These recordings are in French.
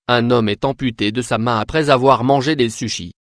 Un homme est amputé de sa main après avoir mangé des sushis.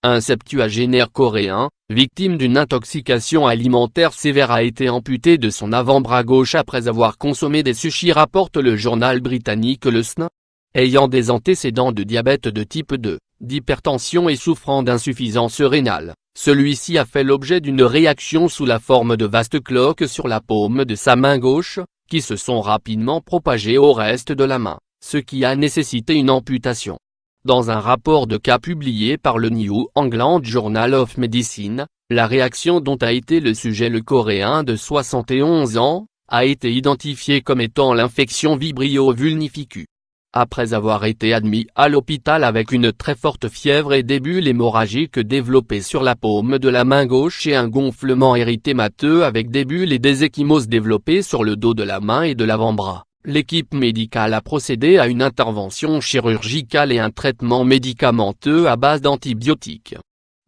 Un septuagénaire coréen, victime d'une intoxication alimentaire sévère a été amputé de son avant-bras gauche après avoir consommé des sushis, rapporte le journal britannique Le Sun. Ayant des antécédents de diabète de type 2, d'hypertension et souffrant d'insuffisance rénale, celui-ci a fait l'objet d'une réaction sous la forme de vastes cloques sur la paume de sa main gauche, qui se sont rapidement propagées au reste de la main, ce qui a nécessité une amputation. Dans un rapport de cas publié par le New England Journal of Medicine, la réaction dont a été le sujet le Coréen de 71 ans, a été identifiée comme étant l'infection Vibrio vulnificus. Après avoir été admis à l'hôpital avec une très forte fièvre et des bulles hémorragiques développées sur la paume de la main gauche et un gonflement érythémateux avec des bulles et des ecchymoses développées sur le dos de la main et de l'avant-bras, l'équipe médicale a procédé à une intervention chirurgicale et un traitement médicamenteux à base d'antibiotiques.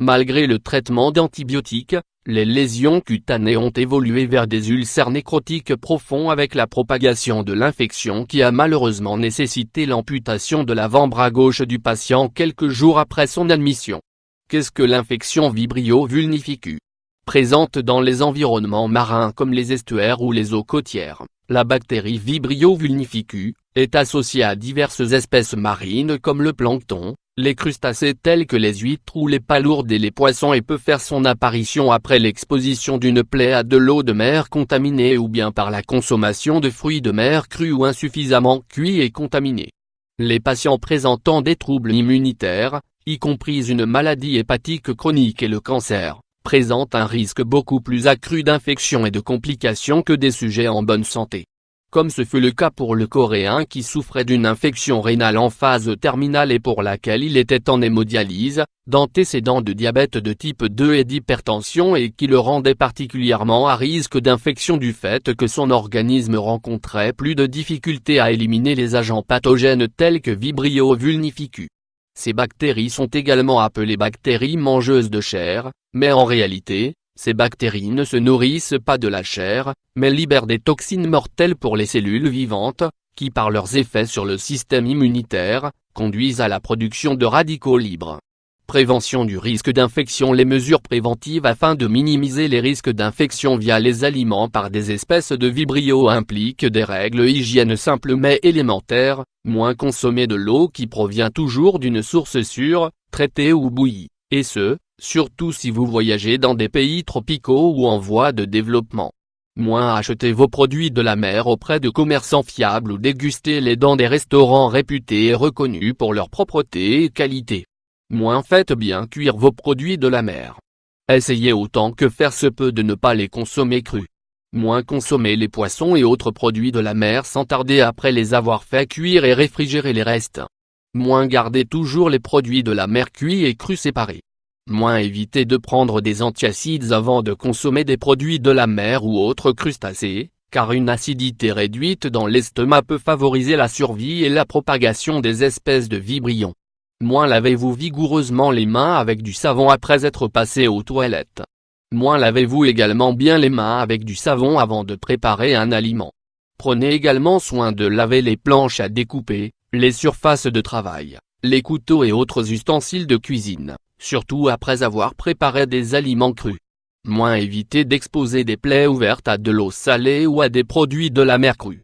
Malgré le traitement d'antibiotiques, les lésions cutanées ont évolué vers des ulcères nécrotiques profonds avec la propagation de l'infection qui a malheureusement nécessité l'amputation de l'avant-bras gauche du patient quelques jours après son admission. Qu'est-ce que l'infection Vibrio vulnificus? Présente dans les environnements marins comme les estuaires ou les eaux côtières, la bactérie Vibrio vulnificus est associée à diverses espèces marines comme le plancton, les crustacés tels que les huîtres ou les palourdes et les poissons et peut faire son apparition après l'exposition d'une plaie à de l'eau de mer contaminée ou bien par la consommation de fruits de mer crus ou insuffisamment cuits et contaminés. Les patients présentant des troubles immunitaires, y compris une maladie hépatique chronique et le cancer, présentent un risque beaucoup plus accru d'infection et de complications que des sujets en bonne santé. Comme ce fut le cas pour le Coréen qui souffrait d'une infection rénale en phase terminale et pour laquelle il était en hémodialyse, d'antécédents de diabète de type 2 et d'hypertension et qui le rendait particulièrement à risque d'infection du fait que son organisme rencontrait plus de difficultés à éliminer les agents pathogènes tels que Vibrio vulnificus. Ces bactéries sont également appelées bactéries mangeuses de chair, mais en réalité, ces bactéries ne se nourrissent pas de la chair, mais libèrent des toxines mortelles pour les cellules vivantes, qui par leurs effets sur le système immunitaire, conduisent à la production de radicaux libres. Prévention du risque d'infection. Les mesures préventives afin de minimiser les risques d'infection via les aliments par des espèces de vibrio impliquent des règles hygiène simples mais élémentaires, moins consommer de l'eau qui provient toujours d'une source sûre, traitée ou bouillie, et ce, surtout si vous voyagez dans des pays tropicaux ou en voie de développement. Moins acheter vos produits de la mer auprès de commerçants fiables ou dégustez-les dans des restaurants réputés et reconnus pour leur propreté et qualité. Moins faites bien cuire vos produits de la mer. Essayez autant que faire se peut de ne pas les consommer crus. Moins consommer les poissons et autres produits de la mer sans tarder après les avoir fait cuire et réfrigérer les restes. Moins garder toujours les produits de la mer cuits et crus séparés. Moins éviter de prendre des antiacides avant de consommer des produits de la mer ou autres crustacés, car une acidité réduite dans l'estomac peut favoriser la survie et la propagation des espèces de vibrions. Moins lavez-vous vigoureusement les mains avec du savon après être passé aux toilettes. Moins lavez-vous également bien les mains avec du savon avant de préparer un aliment. Prenez également soin de laver les planches à découper, les surfaces de travail, les couteaux et autres ustensiles de cuisine, surtout après avoir préparé des aliments crus. Moins éviter d'exposer des plaies ouvertes à de l'eau salée ou à des produits de la mer crus.